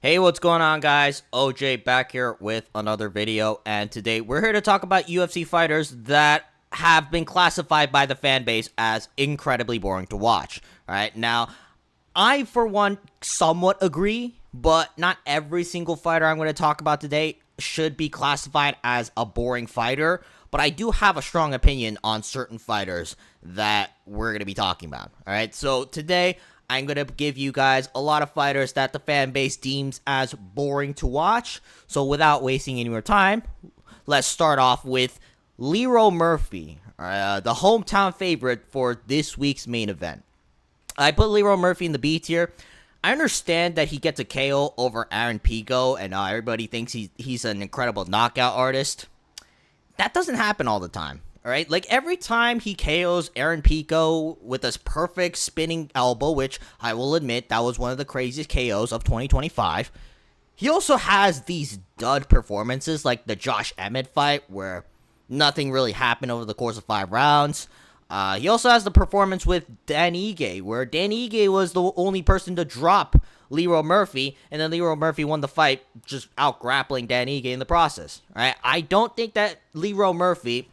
Hey, what's going on, guys? OJ back here with another video, and today we're here to talk about UFC fighters that have been classified by the fan base as incredibly boring to watch. Alright, now, I, for one, somewhat agree, but not every single fighter I'm going to talk about today should be classified as a boring fighter, but I do have a strong opinion on certain fighters that we're going to be talking about. Alright, so today I'm going to give you guys a lot of fighters that the fan base deems as boring to watch. So without wasting any more time, let's start off with Lerone Murphy, the hometown favorite for this week's main event. I put Lerone Murphy in the B tier. I understand that he gets a KO over Aaron Pico, and everybody thinks he's an incredible knockout artist. That doesn't happen all the time. Alright, like every time he KOs Aaron Pico with this perfect spinning elbow, which I will admit that was one of the craziest KOs of 2025, he also has these dud performances like the Josh Emmett fight where nothing really happened over the course of 5 rounds. He also has the performance with Dan Ige, where Dan Ige was the only person to drop Lerone Murphy, and then Lerone Murphy won the fight just out grappling Dan Ige in the process. Alright, I don't think that Lerone Murphy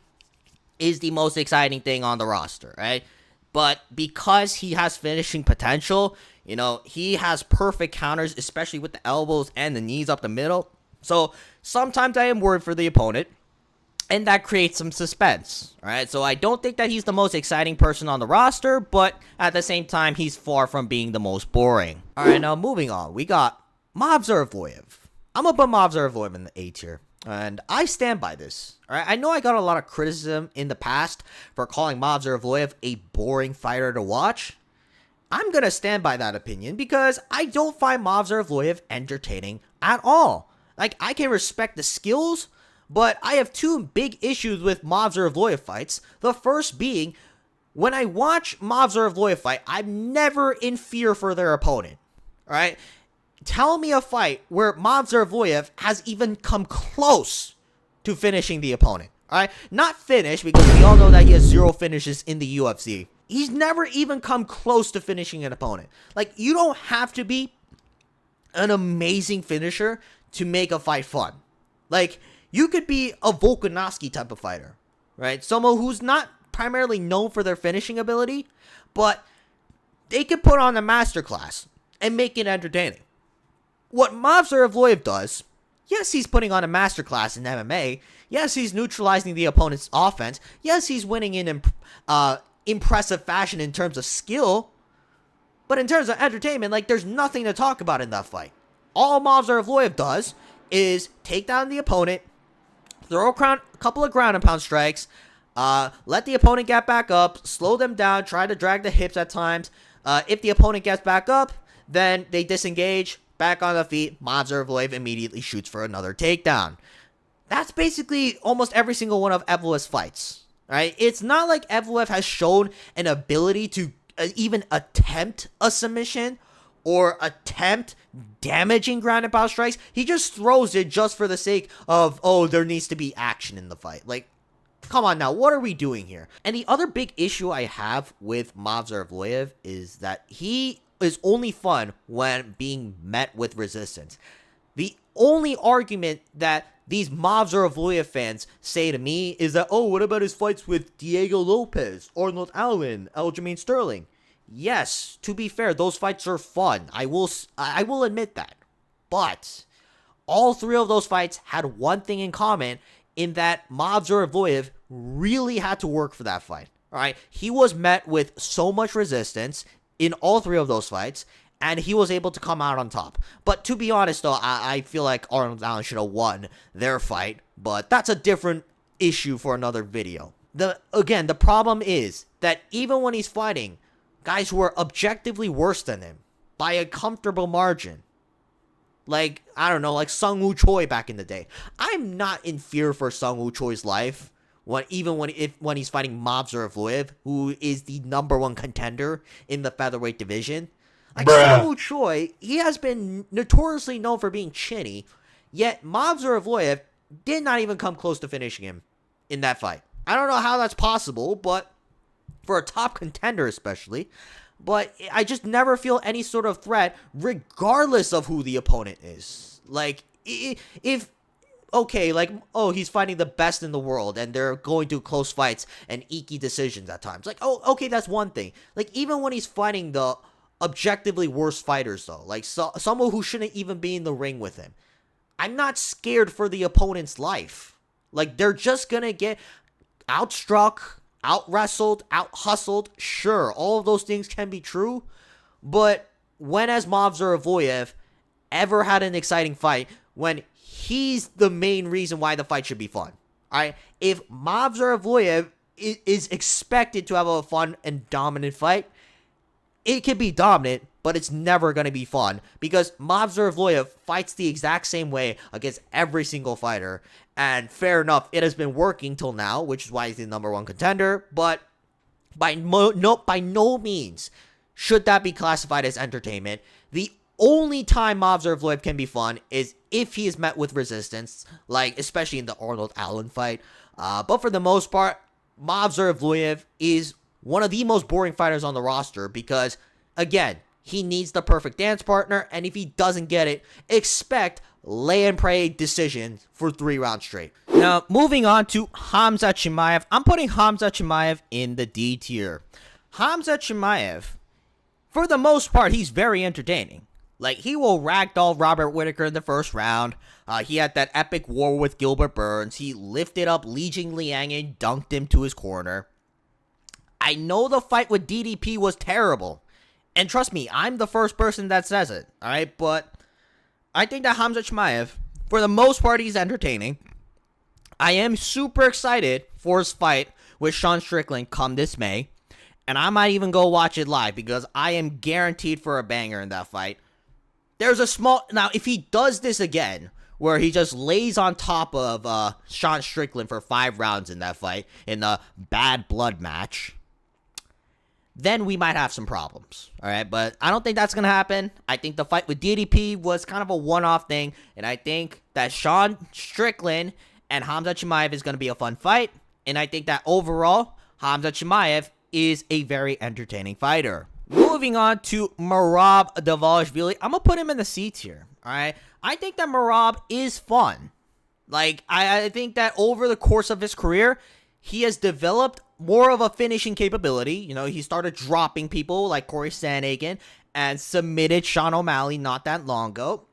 is the most exciting thing on the roster, right? But because he has finishing potential, you know, he has perfect counters, especially with the elbows and the knees up the middle. So sometimes I am worried for the opponent, and that creates some suspense, right? So I don't think that he's the most exciting person on the roster, but at the same time, he's far from being the most boring. All right, now moving on, we got Movsar Evloev. I'm gonna put Movsar Evloev in the A tier. And I stand by this. Alright, I know I got a lot of criticism in the past for calling Movsar Evloev a boring fighter to watch. I'm gonna stand by that opinion because I don't find Movsar Evloev entertaining at all. Like, I can respect the skills, but I have two big issues with Movsar Evloev fights. The first being, when I watch Movsar Evloev fight, I'm never in fear for their opponent. Alright? Tell me a fight where Movsar Evloev has even come close to finishing the opponent. Alright? Not finish, because we all know that he has 0 finishes in the UFC. He's never even come close to finishing an opponent. Like, you don't have to be an amazing finisher to make a fight fun. Like, you could be a Volkanovski type of fighter. Right? Someone who's not primarily known for their finishing ability, but they could put on a masterclass and make it entertaining. What Movsar Evloev does, yes, he's putting on a masterclass in MMA. Yes, he's neutralizing the opponent's offense. Yes, he's winning in impressive fashion in terms of skill. But in terms of entertainment, like, there's nothing to talk about in that fight. All Movsar Evloev does is take down the opponent, throw a couple of ground and pound strikes, let the opponent get back up, slow them down, try to drag the hips at times. If the opponent gets back up, then they disengage. Back on the feet, Movsar Evloev immediately shoots for another takedown. That's basically almost every single one of Evloev's fights, right? It's not like Evloev has shown an ability to even attempt a submission or attempt damaging ground and pound strikes. He just throws it just for the sake of, oh, there needs to be action in the fight. Like, come on now, what are we doing here? And the other big issue I have with Movsar Evloev is that he is only fun when being met with resistance. The only argument that these Movsar Evloev fans say to me is that, oh, what about his fights with Diego Lopez, Arnold Allen, Aljamain Sterling? Yes, to be fair, those fights are fun. I will admit that. But all 3 of those fights had one thing in common, in that Movsar Evloev really had to work for that fight. Alright, he was met with so much resistance in all 3 of those fights, and he was able to come out on top. But to be honest, though, I feel like Arnold Allen should have won their fight, but that's a different issue for another video. Again, the problem is that even when he's fighting guys who are objectively worse than him by a comfortable margin, like, I don't know, like Sung Woo Choi back in the day, I'm not in fear for Sung Woo Choi's life. When he's fighting Movsar Evloev, who is the #1 contender in the featherweight division. Like, Sung Woo Choi, he has been notoriously known for being chinny, yet Movsar Evloev did not even come close to finishing him in that fight. I don't know how that's possible, but for a top contender especially, but I just never feel any sort of threat regardless of who the opponent is. Like, if okay, like, oh, he's fighting the best in the world, and they're going to close fights and icky decisions at times. Like, oh, okay, that's one thing. Like, even when he's fighting the objectively worst fighters, though, like someone who shouldn't even be in the ring with him, I'm not scared for the opponent's life. Like, they're just gonna get outstruck, out-wrestled, out-hustled. Sure, all of those things can be true, but when has Movsar Evloev ever had an exciting fight when he's the main reason why the fight should be fun? Alright, if Movsar Evloev is expected to have a fun and dominant fight, it can be dominant, but it's never going to be fun because Movsar Evloev fights the exact same way against every single fighter, and fair enough, it has been working till now, which is why he's the #1 contender, but by no means should that be classified as entertainment. The only time Movsar Evloev can be fun is if he is met with resistance, like especially in the Arnold Allen fight. But for the most part, Movsar Evloev is one of the most boring fighters on the roster because, again, he needs the perfect dance partner, and if he doesn't get it, expect lay and pray decisions for 3 rounds straight. Now, moving on to Khamzat Chimaev. I'm putting Khamzat Chimaev in the D tier. Khamzat Chimaev, for the most part, he's very entertaining. Like, he will ragdoll Robert Whittaker in the first round. He had that epic war with Gilbert Burns. He lifted up Li Jingliang and dunked him to his corner. I know the fight with DDP was terrible. And trust me, I'm the first person that says it. Alright, but I think that Khamzat Chimaev, for the most part, he's entertaining. I am super excited for his fight with Sean Strickland come this May. And I might even go watch it live because I am guaranteed for a banger in that fight. There's a small... Now, if he does this again, where he just lays on top of Sean Strickland for 5 rounds in that fight, in a bad blood match, then we might have some problems. Alright, but I don't think that's going to happen. I think the fight with DDP was kind of a one-off thing, and I think that Sean Strickland and Khamzat Chimaev is going to be a fun fight, and I think that overall, Khamzat Chimaev is a very entertaining fighter. Moving on to Merab Dvalishvili, I'm going to put him in the C tier. Alright, I think that Merab is fun. Like, I think that over the course of his career, he has developed more of a finishing capability. You know, he started dropping people like Corey Sandhagen and submitted Sean O'Malley not that long ago.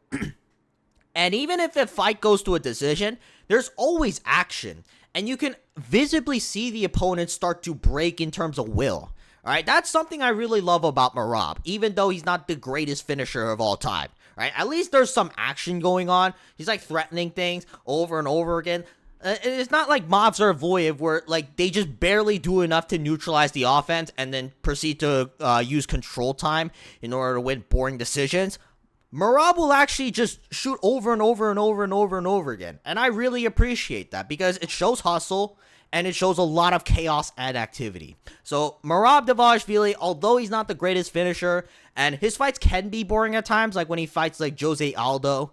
And even if the fight goes to a decision, there's always action. And you can visibly see the opponent start to break in terms of will. Alright, that's something I really love about Merab, even though he's not the greatest finisher of all time. Right? At least there's some action going on. He's like threatening things over and over again. It's not like Movsar Evloev where like they just barely do enough to neutralize the offense and then proceed to use control time in order to win boring decisions. Merab will actually just shoot over and over and over and over and over again. And I really appreciate that because it shows hustle and it shows a lot of chaos and activity. So Merab Dvalishvili, although he's not the greatest finisher, and his fights can be boring at times, like when he fights like Jose Aldo,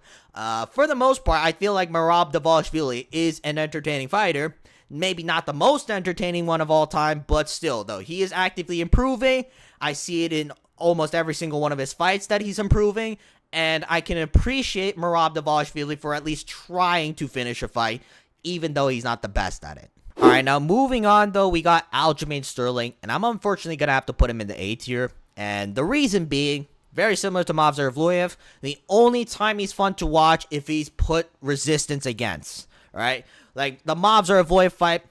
for the most part, I feel like Merab Dvalishvili is an entertaining fighter. Maybe not the most entertaining one of all time, but still, though, he is actively improving. I see it in almost every single one of his fights that he's improving, and I can appreciate Merab Dvalishvili for at least trying to finish a fight, even though he's not the best at it. Alright, now moving on, though, we got Aljamain Sterling, and I'm unfortunately going to have to put him in the A tier, and the reason being, very similar to Movsar Evloev, the only time he's fun to watch if he's put resistance against, alright? Like, the Movsar Evloev fight,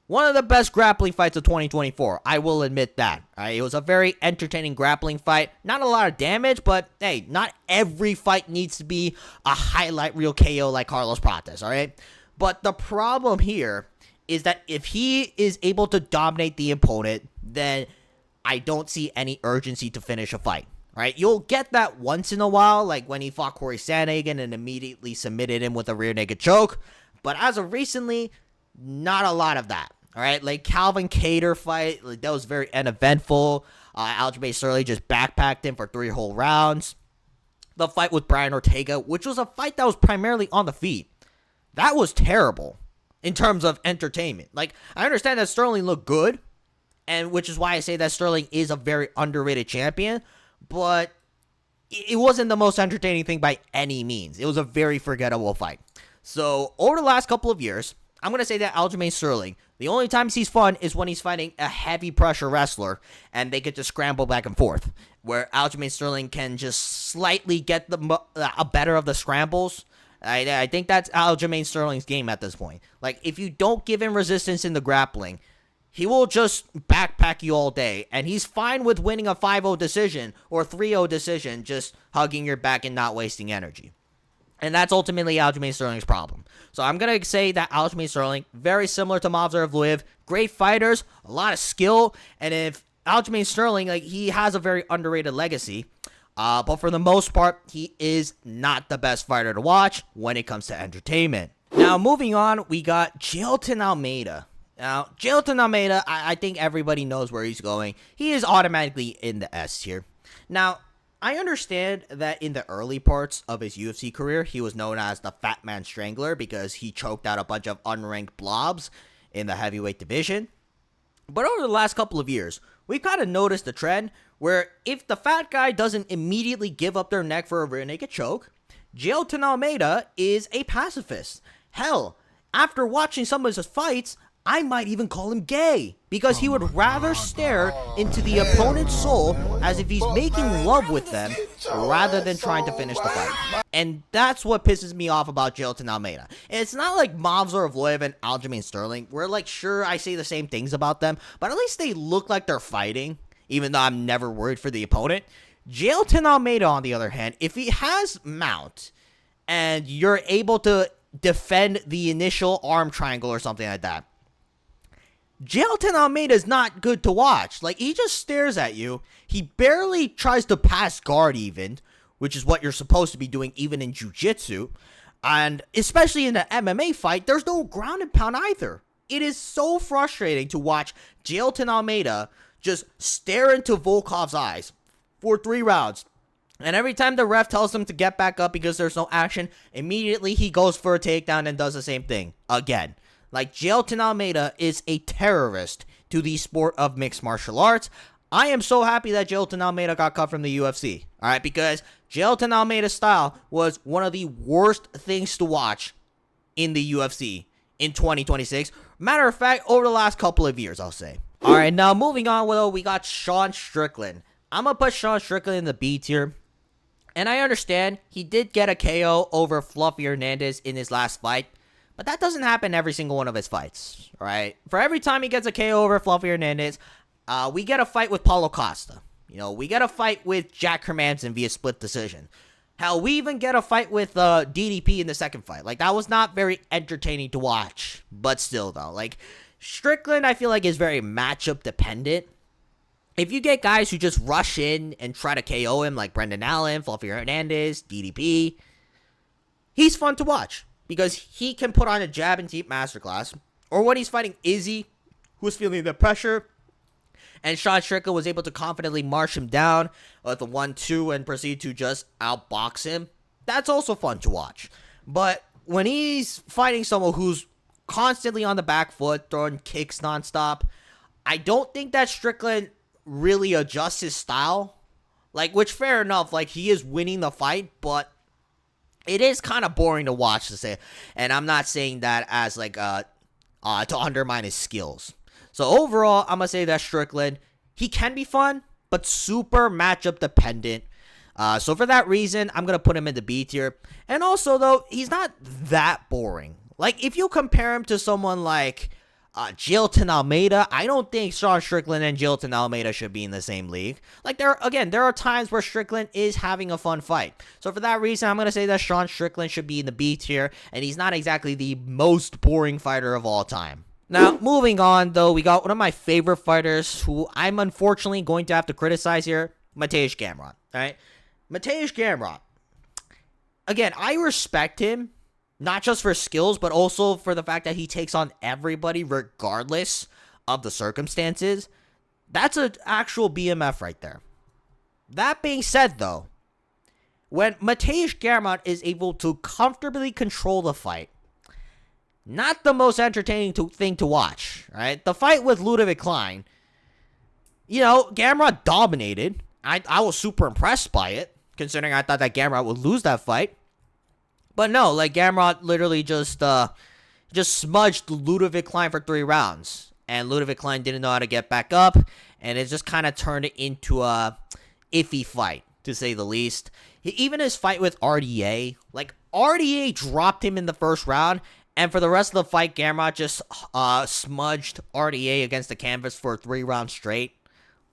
one of the best grappling fights of 2024, I will admit that, alright? It was a very entertaining grappling fight, not a lot of damage, but, hey, not every fight needs to be a highlight reel KO like Carlos Prates, alright? But the problem here is that if he is able to dominate the opponent, then I don't see any urgency to finish a fight, right? You'll get that once in a while, like when he fought Corey Sandhagen and immediately submitted him with a rear naked choke, but as of recently, not a lot of that, all right? Like Calvin Kattar fight, like that was very uneventful. Aljamain Sterling just backpacked him for 3 whole rounds. The fight with Brian Ortega, which was a fight that was primarily on the feet, that was terrible in terms of entertainment. Like, I understand that Sterling looked good, and which is why I say that Sterling is a very underrated champion, but it wasn't the most entertaining thing by any means. It was a very forgettable fight. So, over the last couple of years, I'm going to say that Aljamain Sterling, the only times he's fun is when he's fighting a heavy pressure wrestler and they get to scramble back and forth, where Aljamain Sterling can just slightly get a better of the scrambles. I think that's Aljamain Sterling's game at this point. Like, if you don't give him resistance in the grappling, he will just backpack you all day, and he's fine with winning a 5-0 decision or 3-0 decision, just hugging your back and not wasting energy. And that's ultimately Aljamain Sterling's problem. So I'm going to say that Aljamain Sterling, very similar to Movsar Evloev, great fighters, a lot of skill, and if Aljamain Sterling, like, he has a very underrated legacy, but for the most part, he is not the best fighter to watch when it comes to entertainment. Now, moving on, we got Jailton Almeida. Now, Jailton Almeida, I think everybody knows where he's going. He is automatically in the S tier. Now, I understand that in the early parts of his UFC career, he was known as the Fat Man Strangler because he choked out a bunch of unranked blobs in the heavyweight division. But over the last couple of years, we've kind of noticed a trend where if the fat guy doesn't immediately give up their neck for a rear naked choke, Jailton Almeida is a pacifist. Hell, after watching some of his fights, I might even call him gay, because he would rather stare into the opponent's soul as if he's making love with them rather than trying to finish the fight. And that's what pisses me off about Jailton Almeida. And it's not like Movsar Evloev and Aljamain Sterling, where, like, sure, I say the same things about them, but at least they look like they're fighting, even though I'm never worried for the opponent. Jailton Almeida, on the other hand, if he has mount and you're able to defend the initial arm triangle or something like that, Jailton Almeida is not good to watch. Like, he just stares at you. He barely tries to pass guard even, which is what you're supposed to be doing even in jiu-jitsu. And especially in the MMA fight, there's no ground and pound either. It is so frustrating to watch Jailton Almeida just stare into Volkov's eyes for 3 rounds. And every time the ref tells him to get back up because there's no action, immediately he goes for a takedown and does the same thing again. Like, Jailton Almeida is a terrorist to the sport of mixed martial arts. I am so happy that Jailton Almeida got cut from the UFC, alright, because Jailton Almeida's style was one of the worst things to watch in the UFC in 2026. Matter of fact, over the last couple of years, I'll say. Alright, now moving on, well, we got Sean Strickland. I'm gonna put Sean Strickland in the B tier. And I understand he did get a KO over Fluffy Hernandez in his last fight, but that doesn't happen every single one of his fights, right? For every time he gets a KO over Fluffy Hernandez, we get a fight with Paulo Costa. You know, we get a fight with Jack Hermanson via split decision. Hell, we even get a fight with DDP in the second fight. Like, that was not very entertaining to watch, but still, though. Like, Strickland, I feel like, is very matchup dependent. If you get guys who just rush in and try to KO him, like Brendan Allen, Fluffy Hernandez, DDP, he's fun to watch, because he can put on a jab and deep masterclass. Or when he's fighting Izzy, who's feeling the pressure, and Sean Strickland was able to confidently march him down with a 1-2 and proceed to just outbox him, that's also fun to watch. But when he's fighting someone who's constantly on the back foot, throwing kicks nonstop, I don't think that Strickland really adjusts his style. Like, which, fair enough, like, he is winning the fight, but it is kind of boring to watch, to say. And I'm not saying that as, like, to undermine his skills. So overall, I'm going to say that Strickland, he can be fun, but super matchup dependent. So for that reason, I'm going to put him in the B tier. And also, though, he's not that boring. Like, if you compare him to someone like Jailton Almeida, I don't think Sean Strickland and Jailton Almeida should be in the same league. Like, there are times where Strickland is having a fun fight. So for that reason, I'm going to say that Sean Strickland should be in the B tier, and he's not exactly the most boring fighter of all time. Now, moving on, though, we got one of my favorite fighters who I'm unfortunately going to have to criticize here, Mateusz Gamrot. Alright? Mateusz Gamrot. Again, I respect him, not just for skills, but also for the fact that he takes on everybody regardless of the circumstances. That's an actual BMF right there. That being said, though, when Mateusz Gamrot is able to comfortably control the fight, not the most entertaining thing to watch, right? The fight with Ludwig Klein, Gamrot dominated. I was super impressed by it, considering I thought that Gamrot would lose that fight. But no, like, Gamrot literally just smudged Ludovic Klein for 3 rounds. And Ludovic Klein didn't know how to get back up, and it just kind of turned it into a iffy fight, to say the least. Even his fight with RDA, like, RDA dropped him in the first round, and for the rest of the fight, Gamrot just smudged RDA against the canvas for 3 rounds straight.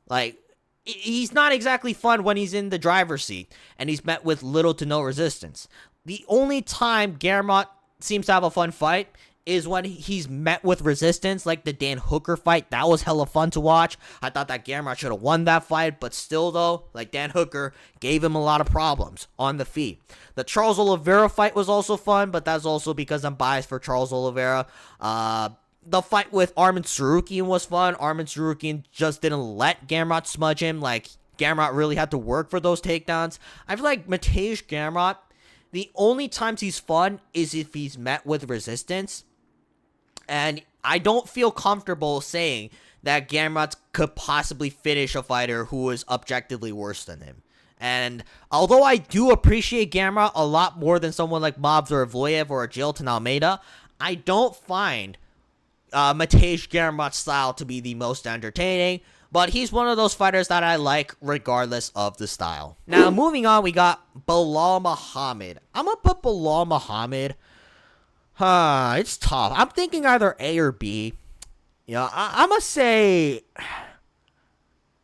Like, he's not exactly fun when he's in the driver's seat, and he's met with little to no resistance. The only time Gamrot seems to have a fun fight is when he's met with resistance, like the Dan Hooker fight. That was hella fun to watch. I thought that Gamrot should have won that fight, but still, though, like, Dan Hooker gave him a lot of problems on the feet. The Charles Oliveira fight was also fun, but that's also because I'm biased for Charles Oliveira. The fight with Arman Tsarukyan was fun. Arman Tsarukyan just didn't let Gamrot smudge him. Like, Gamrot really had to work for those takedowns. I feel like Mateusz Gamrot, the only times he's fun is if he's met with resistance. And I don't feel comfortable saying that Gamrot could possibly finish a fighter who is objectively worse than him. And although I do appreciate Gamrot a lot more than someone like Movsar Evloev or Jailton Almeida, I don't find Mateusz Gamrot's style to be the most entertaining. But he's one of those fighters that I like regardless of the style. Now, moving on, we got Belal Muhammad. I'm going to put Belal Muhammad. It's tough. I'm thinking either A or B. I'm going to say...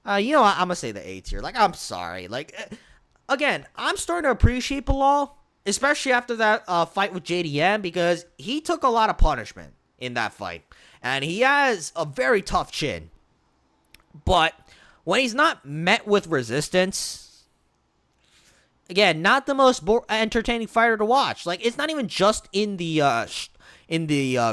I'm going to say the A tier. Like, I'm sorry. Like, again, I'm starting to appreciate Belal, especially after that fight with JDM, because he took a lot of punishment in that fight. And he has a very tough chin. But when he's not met with resistance, again, not the most entertaining fighter to watch. Like, it's not even just in the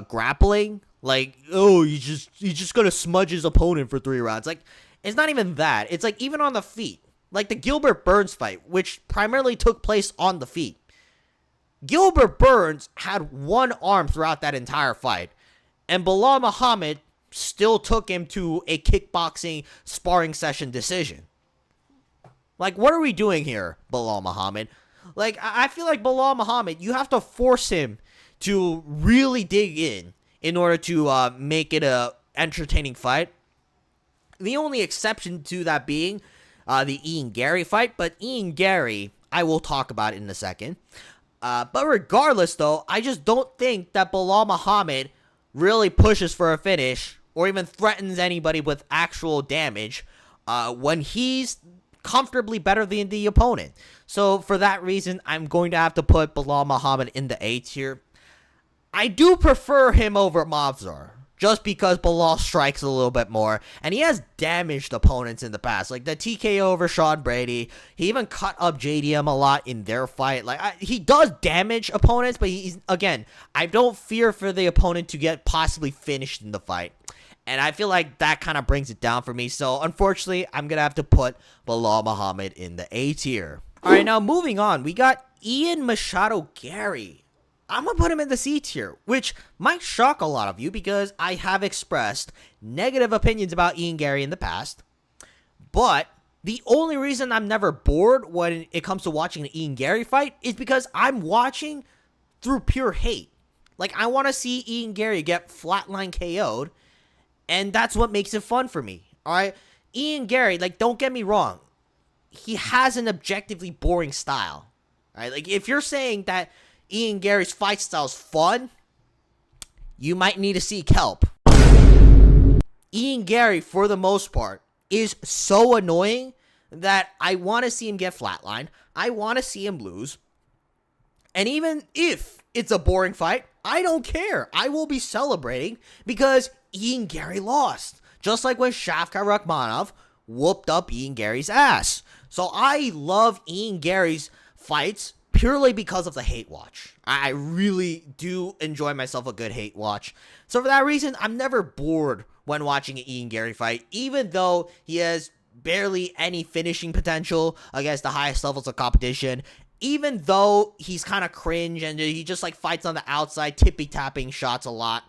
grappling. Like, oh, you just gonna smudge his opponent for 3 rounds. Like, it's not even that. It's like even on the feet. Like the Gilbert Burns fight, which primarily took place on the feet. Gilbert Burns had 1 arm throughout that entire fight, and Belal Muhammad still took him to a kickboxing sparring session decision. Like, what are we doing here, Belal Muhammad? Like, I feel like Belal Muhammad, you have to force him to really dig in order to make it a entertaining fight. The only exception to that being the Ian Garry fight, but Ian Garry, I will talk about it in a second. But regardless, though, I just don't think that Belal Muhammad really pushes for a finish or even threatens anybody with actual damage when he's comfortably better than the opponent. So for that reason, I'm going to have to put Belal Muhammad in the A tier. I do prefer him over Movsar, just because Belal strikes a little bit more, and he has damaged opponents in the past, like the TKO over Sean Brady. He even cut up JDM a lot in their fight. Like, he does damage opponents, but again, I don't fear for the opponent to get possibly finished in the fight. And I feel like that kind of brings it down for me. So, unfortunately, I'm going to have to put Belal Muhammad in the A tier. All right, now moving on. We got Ian Machado Garry. I'm going to put him in the C tier, which might shock a lot of you because I have expressed negative opinions about Ian Garry in the past. But the only reason I'm never bored when it comes to watching an Ian Garry fight is because I'm watching through pure hate. Like, I want to see Ian Garry get flatline KO'd. And that's what makes it fun for me, all right? Ian Garry, like, don't get me wrong. He has an objectively boring style, all right? Like, if you're saying that Ian Garry's fight style is fun, you might need to seek help. Ian Garry, for the most part, is so annoying that I want to see him get flatlined. I want to see him lose. And even if it's a boring fight, I don't care. I will be celebrating because Ian Garry lost. Just like when Shavkat Rakhmonov whooped up Ian Garry's ass. So I love Ian Garry's fights purely because of the hate watch. I really do enjoy myself a good hate watch. So for that reason, I'm never bored when watching an Ian Garry fight, even though he has barely any finishing potential against the highest levels of competition. Even though he's kind of cringe and he just like fights on the outside, tippy-tapping shots a lot.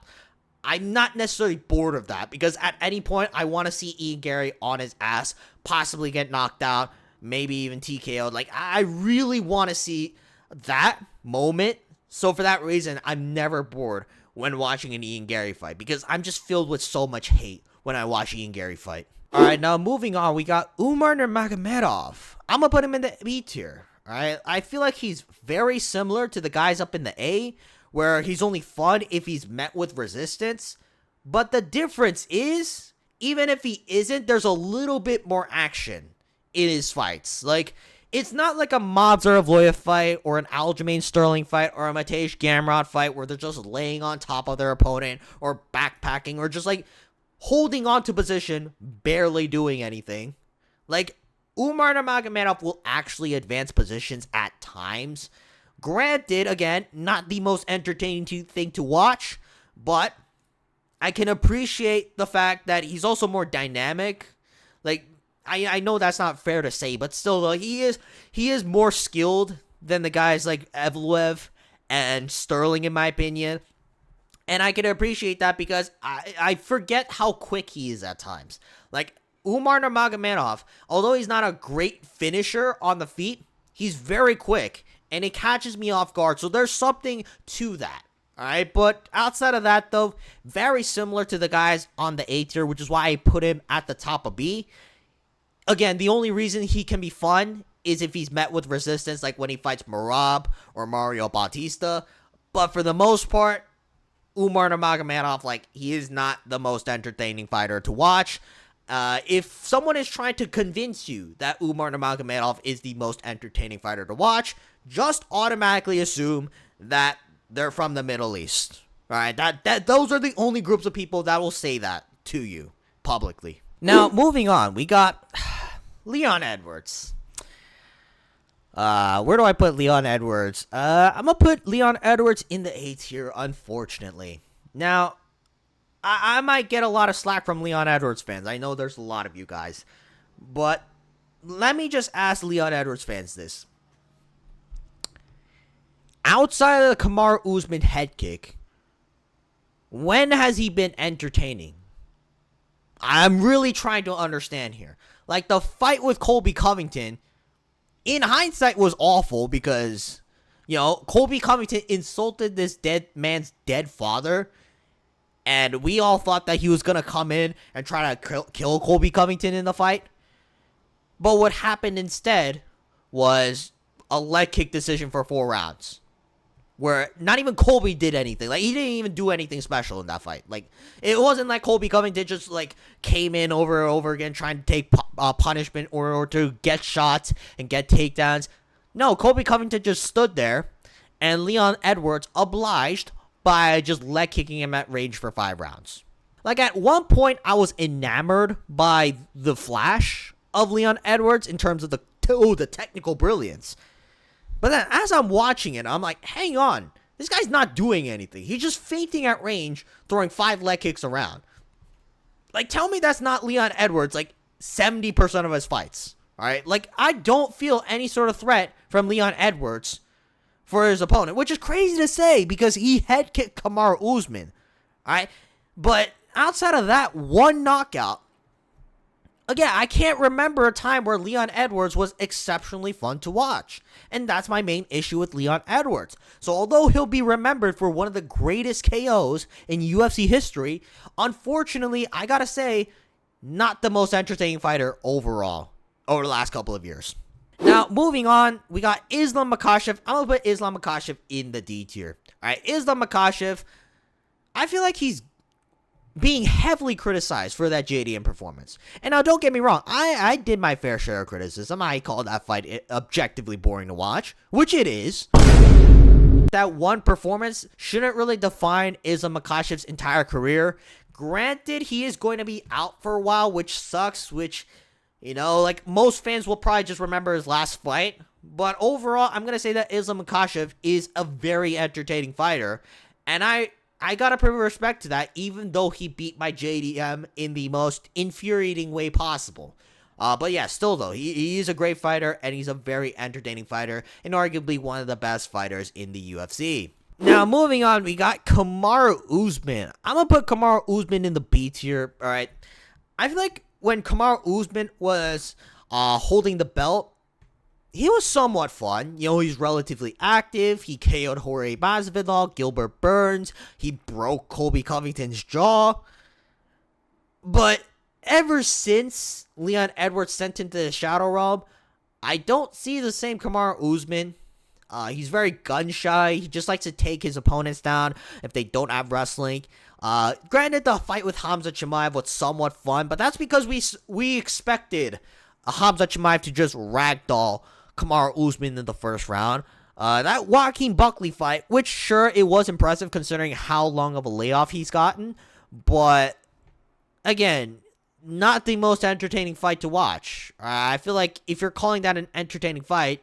I'm not necessarily bored of that, because at any point I want to see Ian Garry on his ass, possibly get knocked out, maybe even TKO'd. Like, I really want to see that moment. So for that reason, I'm never bored when watching an Ian Garry fight, because I'm just filled with so much hate when I watch Ian Garry fight. Alright, now moving on, we got Umar Nurmagomedov. I'm gonna put him in the B tier. Alright, I feel like he's very similar to the guys up in the A, where he's only fun if he's met with resistance. But the difference is, even if he isn't, there's a little bit more action in his fights. Like, it's not like a Movsar Evloev fight, or an Aljamain Sterling fight, or a Mateusz Gamrot fight where they're just laying on top of their opponent, or backpacking, or just like holding on to position, barely doing anything. Like, Umar Nurmagomedov will actually advance positions at times. Granted, again, not the most entertaining thing to watch, but I can appreciate the fact that he's also more dynamic. Like, I know that's not fair to say, but still, though, he is more skilled than the guys like Evloev and Sterling, in my opinion. And I can appreciate that, because I forget how quick he is at times. Like, Umar Nurmagomedov, although he's not a great finisher on the feet, he's very quick, and it catches me off guard. So there's something to that. Alright, but outside of that, though, very similar to the guys on the A tier, which is why I put him at the top of B. Again, the only reason he can be fun is if he's met with resistance, like when he fights Merab or Mario Bautista. But for the most part, Umar Nurmagomedov, like, he is not the most entertaining fighter to watch. If someone is trying to convince you that Umar Nurmagomedov is the most entertaining fighter to watch, just automatically assume that they're from the Middle East. Alright, those are the only groups of people that will say that to you publicly. Now, moving on, we got Leon Edwards. Where do I put Leon Edwards? I'm gonna put Leon Edwards in the A tier, unfortunately. Now, I might get a lot of slack from Leon Edwards fans. I know there's a lot of you guys. But let me just ask Leon Edwards fans this. Outside of the Kamaru Usman head kick, when has he been entertaining? I'm really trying to understand here. Like, the fight with Colby Covington, in hindsight, was awful because, you know, Colby Covington insulted this dead man's dead father, and we all thought that he was going to come in and try to kill Colby Covington in the fight. But what happened instead was a leg kick decision for 4 rounds, where not even Colby did anything. Like, he didn't even do anything special in that fight. Like, it wasn't like Colby Covington just, like, came in over and over again trying to take punishment or to get shots and get takedowns. No, Colby Covington just stood there, and Leon Edwards obliged by just leg kicking him at range for 5 rounds. Like, at one point, I was enamored by the flash of Leon Edwards in terms of the technical brilliance. But then, as I'm watching it, I'm like, hang on. This guy's not doing anything. He's just feinting at range, throwing 5 leg kicks around. Like, tell me that's not Leon Edwards, like, 70% of his fights. Alright? Like, I don't feel any sort of threat from Leon Edwards for his opponent, which is crazy to say because he head kicked Kamaru Usman. Alright? But outside of that one knockout, again, I can't remember a time where Leon Edwards was exceptionally fun to watch. And that's my main issue with Leon Edwards. So although he'll be remembered for one of the greatest KOs in UFC history, unfortunately, I gotta say, not the most entertaining fighter overall over the last couple of years. Now, moving on, we got Islam Makhachev. I'm gonna put Islam Makhachev in the D tier. Alright, Islam Makhachev, I feel like he's being heavily criticized for that JDM performance. And now, don't get me wrong, I did my fair share of criticism. I called that fight objectively boring to watch, which it is. That one performance shouldn't really define Islam Makhachev's entire career. Granted, he is going to be out for a while, which sucks, which, you know, like, most fans will probably just remember his last fight. But overall, I'm going to say that Islam Makhachev is a very entertaining fighter. And I gotta pay respect to that, even though he beat my JDM in the most infuriating way possible. But yeah, still though, he is a great fighter, and he's a very entertaining fighter, and arguably one of the best fighters in the UFC. Now, moving on, we got Kamaru Usman. I'm going to put Kamaru Usman in the B tier, all right? I feel like when Kamaru Usman was holding the belt, he was somewhat fun. You know, he's relatively active. He KO'd Jorge Masvidal, Gilbert Burns. He broke Colby Covington's jaw. But ever since Leon Edwards sent him to the Shadow Realm, I don't see the same Kamaru Usman. He's very gun-shy. He just likes to take his opponents down if they don't have wrestling. Granted, the fight with Khamzat Chimaev was somewhat fun, but that's because we expected Khamzat Chimaev to just ragdoll Kamaru Usman in the first round. That Joaquin Buckley fight, which sure, it was impressive considering how long of a layoff he's gotten, but again, not the most entertaining fight to watch. I feel like if you're calling that an entertaining fight,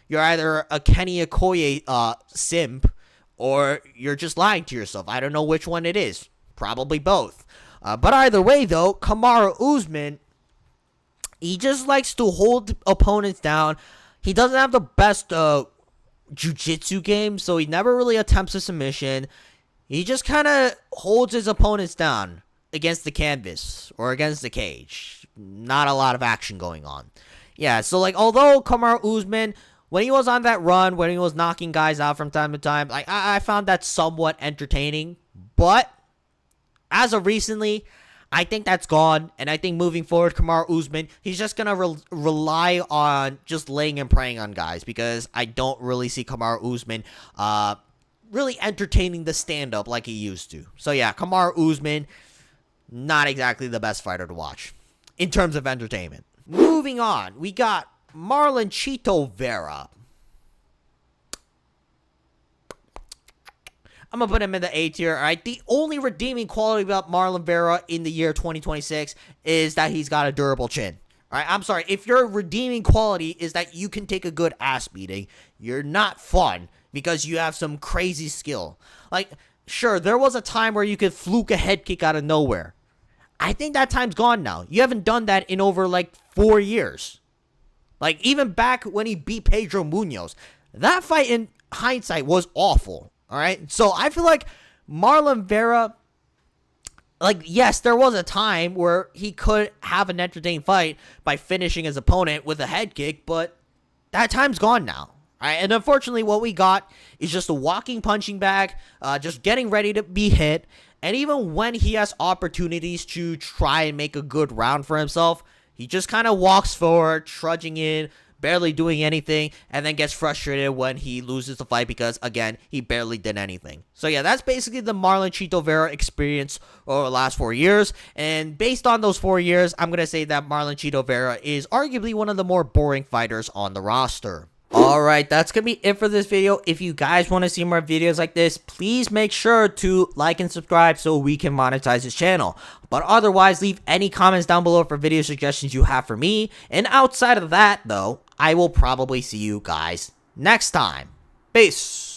you're either a Kenny Okoye simp, or you're just lying to yourself. I don't know which one it is. Probably both. But either way, though, Kamaru Usman, he just likes to hold opponents down. He doesn't have the best jiu-jitsu game, so he never really attempts a submission. He just kind of holds his opponents down against the canvas or against the cage. Not a lot of action going on. Yeah, so like, although Kamaru Usman, when he was on that run, when he was knocking guys out from time to time, like I found that somewhat entertaining. But as of recently, I think that's gone. And I think moving forward, Kamaru Usman, he's just going to rely on just laying and praying on guys. Because I don't really see Kamaru Usman really entertaining the stand-up like he used to. So yeah, Kamaru Usman, not exactly the best fighter to watch in terms of entertainment. Moving on, we got Marlon Chito Vera. I'm going to put him in the A tier, all right? The only redeeming quality about Marlon Vera in the year 2026 is that he's got a durable chin. All right, I'm sorry. If your redeeming quality is that you can take a good ass beating, you're not fun because you have some crazy skill. Like, sure, there was a time where you could fluke a head kick out of nowhere. I think that time's gone now. You haven't done that in over, like, 4 years. Like, even back when he beat Pedro Munoz, that fight in hindsight was awful, all right? So I feel like Marlon Vera, like, yes, there was a time where he could have an entertaining fight by finishing his opponent with a head kick, but that time's gone now, all right? And unfortunately, what we got is just a walking punching bag, just getting ready to be hit, and even when he has opportunities to try and make a good round for himself, he just kind of walks forward, trudging in, barely doing anything, and then gets frustrated when he loses the fight because, again, he barely did anything. So yeah, that's basically the Marlon Chito Vera experience over the last 4 years. And based on those 4 years, I'm going to say that Marlon Chito Vera is arguably one of the more boring fighters on the roster. Alright, that's going to be it for this video. If you guys want to see more videos like this, please make sure to like and subscribe so we can monetize this channel. But otherwise, leave any comments down below for video suggestions you have for me. And outside of that, though, I will probably see you guys next time. Peace.